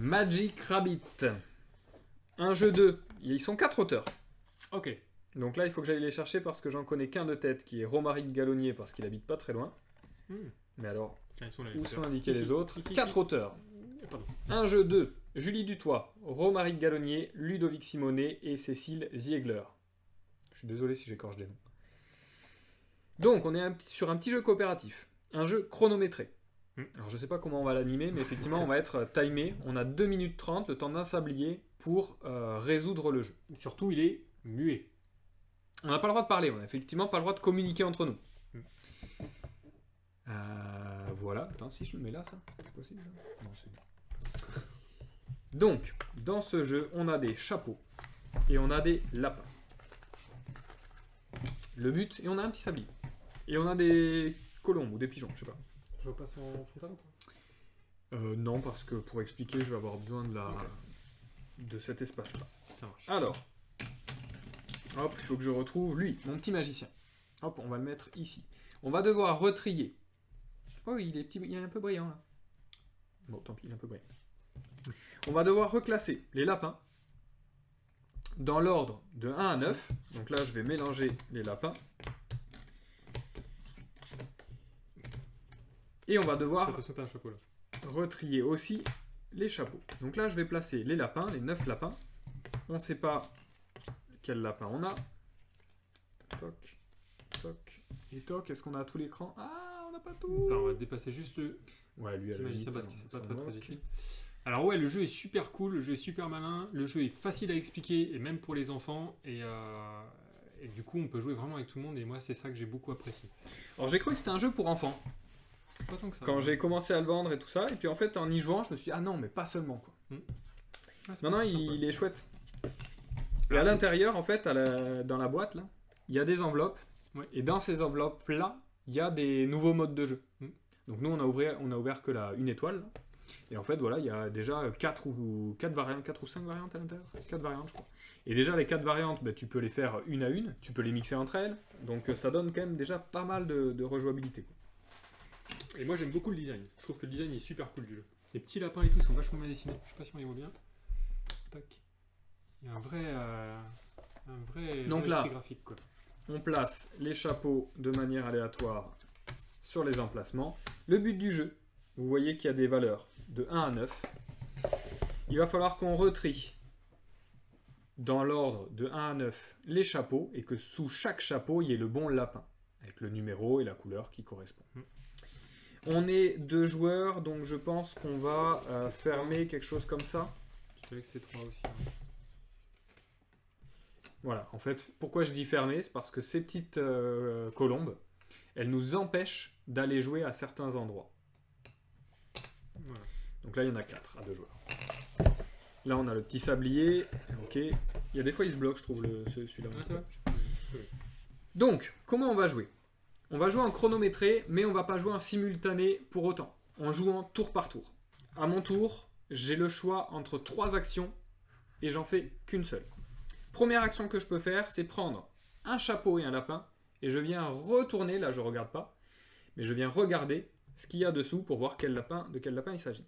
Magic Rabbit. Un jeu 2. Ils sont 4 auteurs. Ok. Donc là, il faut que j'aille les chercher parce que j'en connais qu'un de tête qui est Romaric Gallonnier parce qu'il habite pas très loin. Mais alors, Ah, ils sont là, où sont indiqués Ici, les autres? ici, 4 ici. auteurs. Pardon. Un jeu 2. Julie Dutoit, Romaric Gallonnier, Ludovic Simonet et Cécile Ziegler. Je suis désolé si j'écorche des noms. Donc, on est sur un petit jeu coopératif. Un jeu chronométré. Alors, je sais pas comment on va l'animer, mais effectivement, on va être timé. On a 2 minutes 30, le temps d'un sablier, pour résoudre le jeu. Et surtout, il est muet. On n'a pas le droit de parler, on n'a effectivement pas le droit de communiquer entre nous. Voilà. Attends, si je le mets là, ça, c'est possible ça? Non, c'est bon. Donc, dans ce jeu, on a des chapeaux et on a des lapins. Le but, et on a un petit sablier. Et on a des colombes ou des pigeons, je sais pas. Je repasse en frontal ou pas? Non, parce que pour expliquer, je vais avoir besoin de cet espace-là. Ça marche. Alors, hop, il faut que je retrouve lui, mon petit magicien. Hop, on va le mettre ici. On va devoir retrier. Oh, il est un peu brillant là. Bon, tant pis, il est un peu brillant. On va devoir reclasser les lapins dans l'ordre de 1 à 9. Donc là, je vais mélanger les lapins. Et on va devoir Attention, t'as un chapeau là. retrier aussi les chapeaux. Donc là, je vais placer les lapins, les 9 lapins. On ne sait pas quel lapin on a. Toc, toc et toc. Est-ce qu'on a tout l'écran? Ah, on n'a pas tout. Attends, on va dépasser juste le Ouais, lui, à la magicien limite, parce que c'est pas on très s'en très moque. utile. Alors ouais, le jeu est super cool, le jeu est super malin, le jeu est facile à expliquer, et même pour les enfants, et du coup on peut jouer vraiment avec tout le monde, et moi c'est ça que j'ai beaucoup apprécié. Alors j'ai cru que c'était un jeu pour enfants Pas tant que ça. quand j'ai commencé à le vendre et tout ça, et puis en fait en y jouant je me suis dit ah non mais pas seulement quoi. Ah, c'est Non non pas si sympa. il est chouette. Et à l'intérieur en fait dans la boîte là, il y a des enveloppes, Ouais. et dans ces enveloppes là il y a des nouveaux modes de jeu. Donc nous on a ouvert que une étoile là. Et en fait voilà il y a déjà 4 ou 5 variantes à l'intérieur, 4 variantes je crois. Et déjà les 4 variantes tu peux les faire une à une, tu peux les mixer entre elles, donc ça donne quand même déjà pas mal de rejouabilité quoi. Et moi j'aime beaucoup le design, je trouve que le design est super cool du jeu. Les petits lapins et tout sont vachement bien dessinés, je sais pas si on les voit bien. Tac. Il y a un vrai Donc vrai là, esprit graphique quoi. On place les chapeaux de manière aléatoire sur les emplacements. Le but du jeu, vous voyez qu'il y a des valeurs de 1 à 9. Il va falloir qu'on retrie dans l'ordre de 1 à 9 les chapeaux et que sous chaque chapeau, il y ait le bon lapin avec le numéro et la couleur qui correspond. On est 2 joueurs, donc je pense qu'on va fermer quelque chose comme ça. Je dirais que c'est 3 aussi. Voilà, en fait, pourquoi je dis fermer, c'est parce que ces petites colombes, elles nous empêchent d'aller jouer à certains endroits. Voilà. Donc là, il y en a 4 à 2 joueurs. Là, on a le petit sablier. Ok. Il y a des fois, il se bloque, je trouve, celui-là. Ah, c'est vrai. Donc, comment on va jouer? On va jouer en chronométré, mais on va pas jouer en simultané pour autant. On joue en tour par tour. À mon tour, j'ai le choix entre 3 actions et j'en fais qu'une seule. Première action que je peux faire, c'est prendre un chapeau et un lapin et je viens retourner, là je regarde pas, mais je viens regarder ce qu'il y a dessous pour voir de quel lapin il s'agit.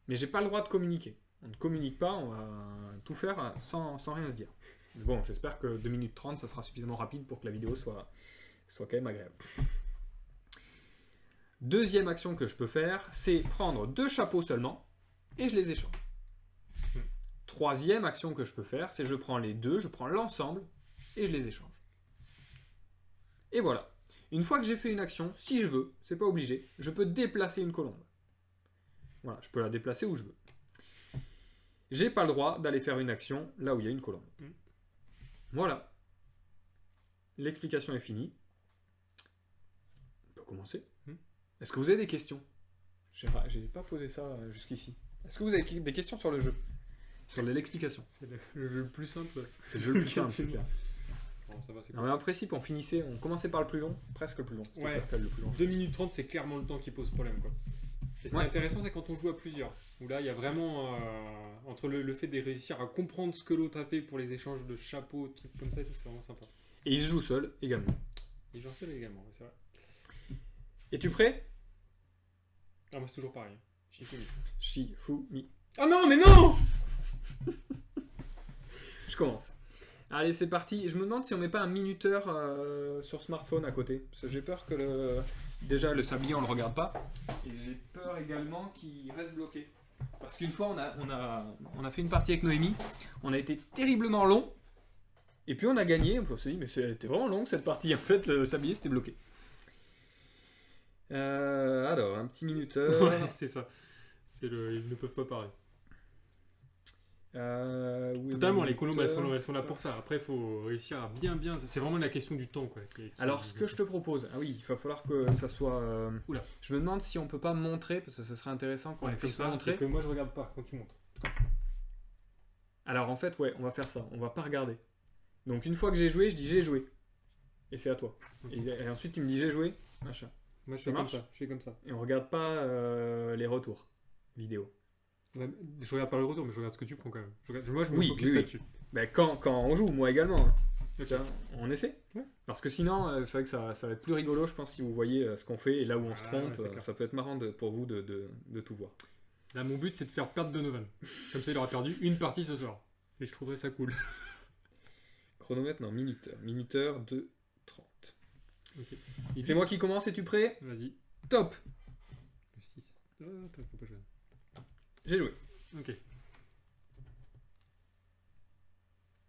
Mais j'ai pas le droit de communiquer. On ne communique pas, on va tout faire sans rien se dire. Mais bon, j'espère que 2 minutes 30, ça sera suffisamment rapide pour que la vidéo soit quand même agréable. Deuxième action que je peux faire, c'est prendre 2 chapeaux seulement et je les échange. Troisième action que je peux faire, c'est je prends les 2, je prends l'ensemble et je les échange. Et voilà. Une fois que j'ai fait une action, si je veux, c'est pas obligé, je peux déplacer une colombe. Voilà, je peux la déplacer où je veux. J'ai pas le droit d'aller faire une action là où il y a une colombe. Voilà. L'explication est finie. On peut commencer. Est-ce que vous avez des questions? J'ai pas posé ça jusqu'ici. Est-ce que vous avez des questions sur le jeu? Sur l'explication? C'est le jeu le plus simple. C'est le jeu le plus simple, c'est clair. Bon, ça va, c'est Non, mais en principe, on commençait par le plus long, presque le plus long. C'était Ouais. pas le plus long. 2 minutes 30, c'est clairement le temps qui pose problème, quoi. Et ce qui est intéressant, c'est quand on joue à plusieurs. Où là, il y a vraiment... entre le fait de réussir à comprendre ce que l'autre a fait pour les échanges de chapeaux, trucs comme ça et tout, c'est vraiment sympa. Et il se joue seul, également. Et j'en sais également, ouais, c'est vrai. Es-tu prêt? Ah, moi, c'est toujours pareil. Shifumi. Shifumi. Oh non, mais non! Je commence. Allez, c'est parti. Je me demande si on met pas un minuteur sur smartphone à côté. Parce que j'ai peur que déjà le sablier on le regarde pas. Et j'ai peur également qu'il reste bloqué. Parce qu'une fois on a fait une partie avec Noémie. On a été terriblement long. Et puis on a gagné. On s'est dit mais c'était vraiment long cette partie. En fait le sablier c'était bloqué. Alors un petit minuteur. Ouais, c'est ça. Ils ne peuvent pas parler. Oui, Totalement, oui, les colombes elles sont là pour ça. Après, il faut réussir à bien. C'est vraiment la question du temps, quoi. Alors, ce que je te propose, ah oui, il va falloir que ça soit. Oula. Je me demande si on peut pas montrer, parce que ce serait intéressant qu'on Ouais, comme puisse ça, montrer. et que moi je regarde pas quand tu montres. Alors, en fait, ouais, on va faire ça. On va pas regarder. Donc, une fois que j'ai joué, je dis j'ai joué. Et c'est à toi. Ok. Et ensuite, tu me dis j'ai joué, machin. Moi je Ça fais comme marche ça. Je fais comme ça. Et on regarde pas les retours vidéo. Ouais, je regarde pas le retour, mais je regarde ce que tu prends quand même. Moi je me Oui, focus oui, oui. là-dessus. Ben, quand on joue, moi également. Hein. Ok. Tiens, on essaie. Ouais. Parce que sinon, c'est vrai que ça va être plus rigolo, je pense, si vous voyez ce qu'on fait et là où on se Ah, trompe. ouais, c'est clair. Ça peut être marrant pour vous de tout voir. Là, mon but c'est de faire perdre Donovan. Comme ça, il aura perdu une partie ce soir. Et je trouverais ça cool. Chronomètre, non, minuteur. Minuteur de 30. Ok. C'est moi qui commence, es-tu prêt? Vas-y. Top. Le 6. Oh, attends, faut pas jouer. J'ai joué. Ok.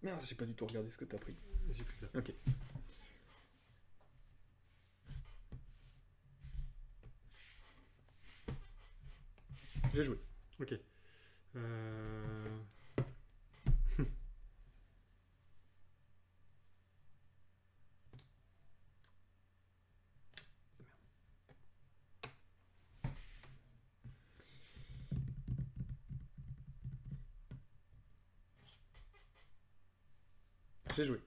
Merde, j'ai pas du tout regardé ce que t'as pris. J'ai pris ça. Ok. J'ai joué. Ok. J'ai joué.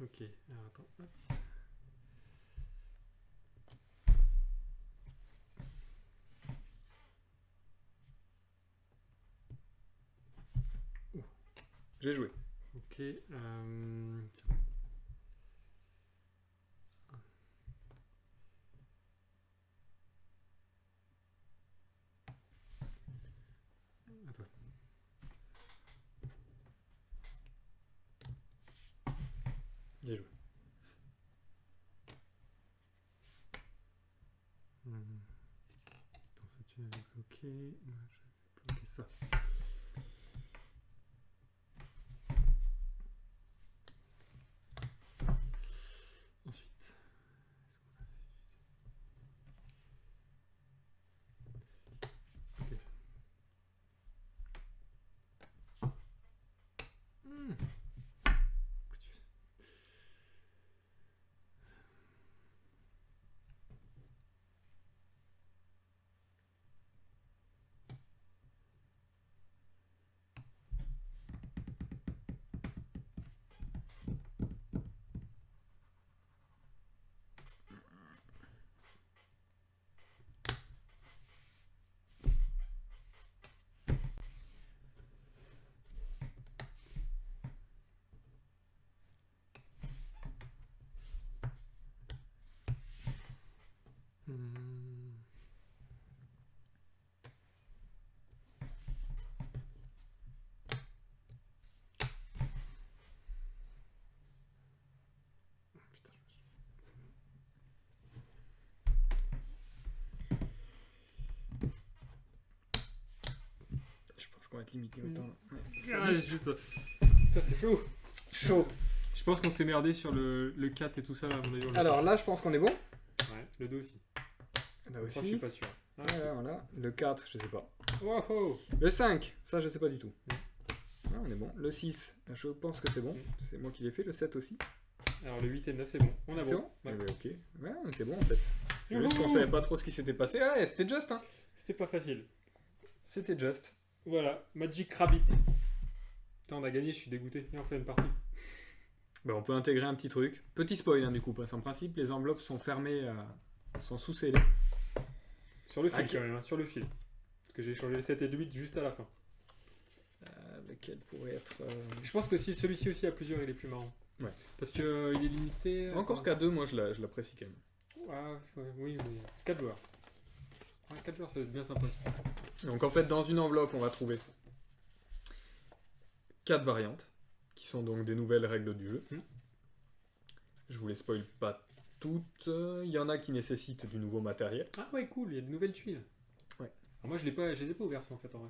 Ok. Alors, attends. Hop. J'ai joué. Ok. Attends. J'ai joué. Attends, ça tu l'avais bloqué. Moi, je vais bloquer ça. Ensuite. Ok. Qu'est-ce que tu fais? Putain, Je pense qu'on va être limité au temps. Ah, juste ça. Putain, c'est chaud. Chaud. Je pense qu'on s'est merdé sur le 4 et tout ça. À mon avis, on l'a Alors là, je pense qu'on est bon. pas. Ouais, le 2 aussi. Là Le 3, je aussi. suis pas sûr. Ah, Voilà. Le 4, je sais pas. wow, wow. Le 5, ça, je sais pas du tout. Non. Ah, on est bon. Le 6, je pense que c'est bon. C'est moi qui l'ai fait. Le 7 aussi. Alors, le 8 et le 9, c'est bon. On a C'est bon. bon Ouais. Eh ben, ok. Ouais, on était bon en fait. C'est juste Youhou. qu'on savait pas trop ce qui s'était passé. Ah, ouais, c'était just, hein. C'était pas facile. C'était just. Voilà, Magic Rabbit. Putain, on a gagné, je suis dégoûté. Et on fait une partie. Bah, on peut intégrer un petit truc. Petit spoil, hein, du coup, parce qu'en principe, les enveloppes sont fermées, sont sous scellées. Sur le fil, Ok. quand même, hein, sur le fil. Parce que j'ai changé le 7 et le 8 juste à la fin. Lequel pourrait être. Je pense que si celui-ci aussi a plusieurs, il est plus marrant. Ouais. Parce que il est limité. Encore qu'à 2, moi je l'apprécie quand même. Ah, oui, mais 4 joueurs. 4 joueurs, ça va être bien sympa aussi. Donc en fait, dans une enveloppe, on va trouver 4 variantes, qui sont donc des nouvelles règles du jeu. Mm. Je vous les spoil pas toutes. Il y en a qui nécessitent du nouveau matériel. Ah ouais, cool, il y a de nouvelles tuiles. Ouais. Alors moi, je les ai pas ouvertes en fait en vrai.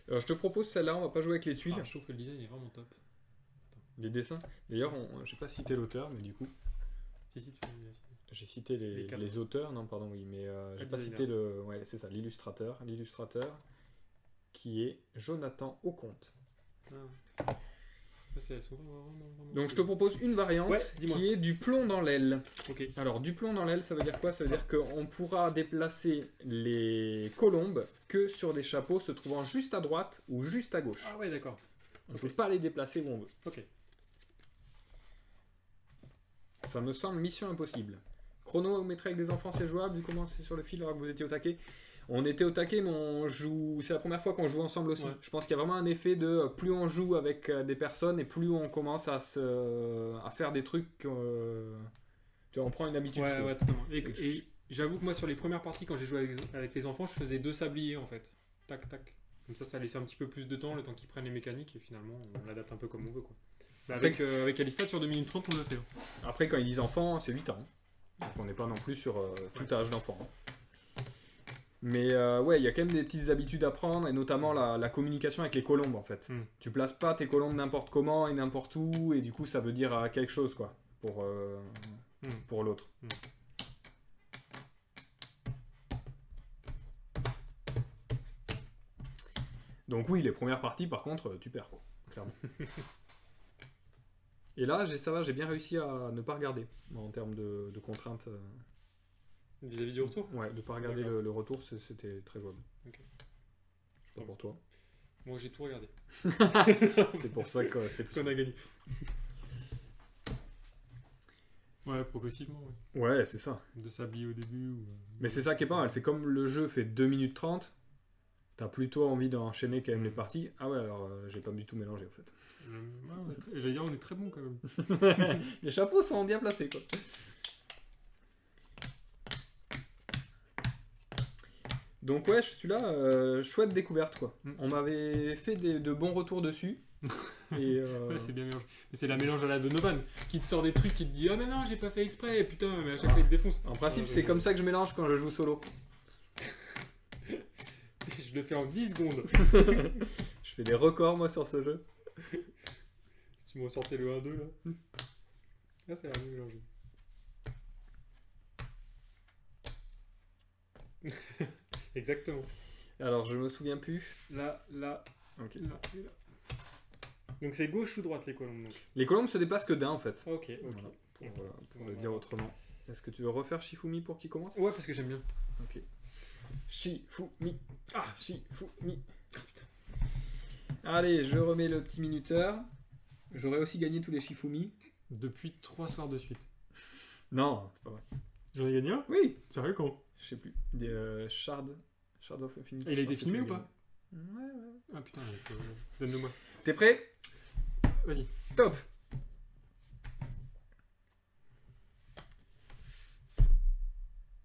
Je te propose celle-là, on va pas jouer avec les tuiles. Ah, je trouve que le design est vraiment top. Les dessins. D'ailleurs, j'ai pas cité l'auteur, mais du coup, Si, tu j'ai cité Les quatre. les auteurs. Non, pardon, oui, mais j'ai Quatre pas designers. cité le. Ouais, c'est ça, l'illustrateur. L'illustrateur qui est Jonathan Auconte. Ah. Ça, elles sont vraiment. Donc je te propose une variante Ouais, dis-moi. qui est du plomb dans l'aile. Ok. Alors du plomb dans l'aile, ça veut dire quoi? Ça veut dire qu'on pourra déplacer les colombes que sur des chapeaux se trouvant juste à droite ou juste à gauche. Ah ouais, d'accord. On ne peut pas les déplacer où on veut. Ok. Ça me semble mission impossible. Chronométrer avec des enfants, c'est jouable, vu comment c'est sur le fil alors que vous étiez au taquet. On était au taquet, mais on joue. C'est la première fois qu'on joue ensemble aussi. Ouais. Je pense qu'il y a vraiment un effet de plus on joue avec des personnes et plus on commence à faire des trucs. Tu vois, on prend une habitude. je Ouais, trouve. ouais, totalement. Et j'avoue que moi, sur les premières parties, quand j'ai joué avec les enfants, je faisais 2 sabliers en fait. Tac, tac. Comme ça laissait un petit peu plus de temps, le temps qu'ils prennent les mécaniques, et finalement, on l'adapte un peu comme on veut, quoi. Bah, avec Alista, sur 2 minutes 30, on l'a fait. Hein. Après, quand ils disent enfants, c'est 8 ans. Donc on n'est pas non plus sur tout âge d'enfant. Mais ouais, il y a quand même des petites habitudes à prendre, et notamment la communication avec les colombes en fait. Mm. Tu places pas tes colombes n'importe comment et n'importe où, et du coup ça veut dire quelque chose quoi, pour l'autre. Mm. Donc oui, les premières parties par contre, tu perds quoi, clairement. Et là, ça va, j'ai bien réussi à ne pas regarder en termes de contraintes. Vis-à-vis du retour. Ouais, de pas regarder D'accord. le retour, c'était très jouable. Ok. Je sais pas pour toi. Moi, j'ai tout regardé. C'est pour ça que c'était plus. Qu'on a gagné. Ouais, progressivement, ouais. Ouais, c'est ça. De sablier au début. Ou, Mais c'est ça qui est pas mal, c'est comme le jeu fait 2 minutes 30, t'as plutôt envie d'enchaîner quand même les parties. Ah ouais, alors j'ai pas du tout mélangé en fait. Ouais, j'allais dire, on est très bon quand même. Les chapeaux sont bien placés quoi. Donc ouais, celui-là, chouette découverte quoi. Mm. On m'avait fait de bons retours dessus. Et Ouais, c'est bien mélangé. Mais c'est la mélange à la Donovan qui te sort des trucs qui te dit ah mais non j'ai pas fait exprès et putain mais à chaque fois il te défonce. en principe, c'est comme ça que je mélange quand je joue solo. Je le fais en 10 secondes. Je fais des records moi sur ce jeu. Si tu me ressortais le 1-2 là. Là ça a l'air mélangé. Exactement. Alors je me souviens plus. Là, là, Ok. là et là. Donc c'est gauche ou droite les colombes donc. Les colombes se déplacent que d'un en fait. Ok, ok. Voilà, pour le dire autrement. Est-ce que tu veux refaire Shifumi pour qu'il commence? Ouais parce que j'aime bien. Ok. Shifumi. Ah, Shifumi. Allez, je remets le petit minuteur. J'aurais aussi gagné tous les Shifumi. Depuis 3 soirs de suite. Non, c'est pas vrai. J'en ai gagné un. Oui, Sérieux quand? je sais plus. Des Shard of Infinity. Et il a je été pense filmé que ou tu pas? Ouais, ouais. Ah putain, donne-le-moi. T'es prêt? Vas-y. Top.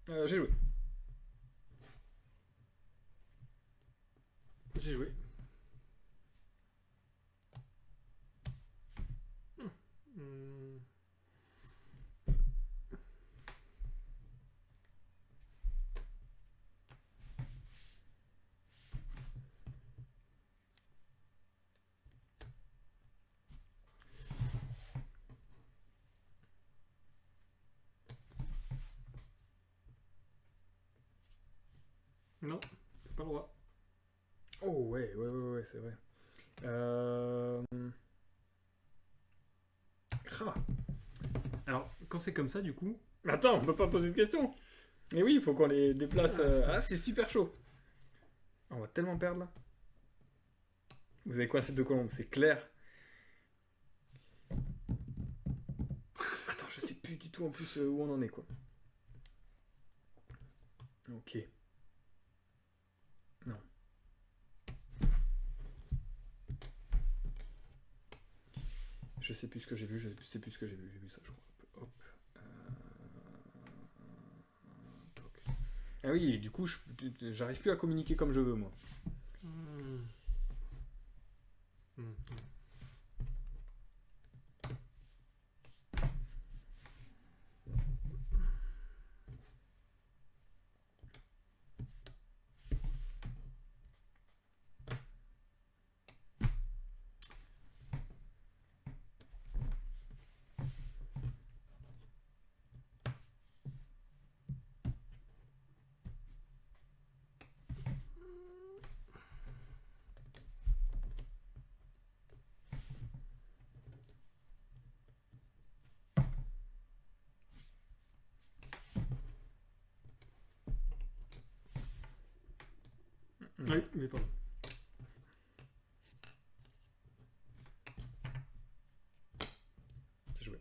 J'ai joué. J'ai joué. Hmm. Non, t'as pas le droit. Oh ouais, c'est vrai. Ah. Alors, quand c'est comme ça, du coup. Attends, on peut pas poser de questions. Mais oui, il faut qu'on les déplace. putain. Ah, c'est super chaud. On va tellement perdre là. Vous avez quoi ces deux colombes? C'est clair. Attends, je sais plus du tout en plus où on en est quoi. Ok. Non. Je sais plus ce que j'ai vu, je sais plus ce que j'ai vu. J'ai vu ça, je crois. Hop. Toc. Ah oui, du coup, j'arrive plus à communiquer comme je veux, moi. Hmm. Oui, mais pardon. C'est joué.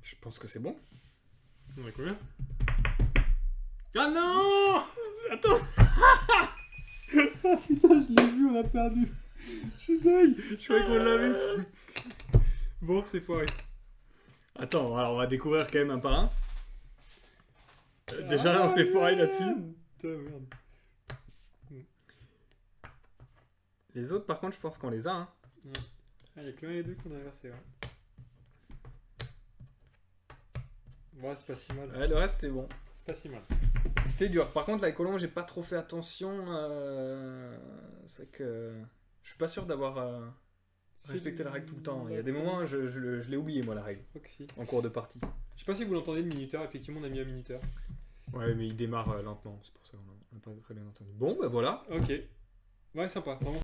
Je pense que c'est bon. On a combien? Ah non! Attends. Ah putain, je l'ai vu, on a perdu. Je suis dingue. Je croyais qu'on l'avait. Bon, c'est foiré. Attends, alors on va découvrir quand même un par un. Déjà là, on s'est foiré là-dessus. Putain, merde. Les autres, par contre, je pense qu'on les a. Hein. Ah, il y a que l'un et les deux qu'on a inversé, ouais. Ouais, c'est pas si mal. Ouais, le reste, c'est bon. C'est pas si mal. C'était dur. Par contre, la colombe, j'ai pas trop fait attention. C'est que je suis pas sûr d'avoir respecté la règle tout le temps. Il y a des moments, je l'ai oublié, moi, la règle, Je crois que si. en cours de partie. Je sais pas si vous l'entendez, le minuteur. Effectivement, on a mis un minuteur. Ouais, mais il démarre lentement. C'est pour ça qu'on n'a pas très bien entendu. Bon, bah voilà. Ok. Ouais, sympa. Vraiment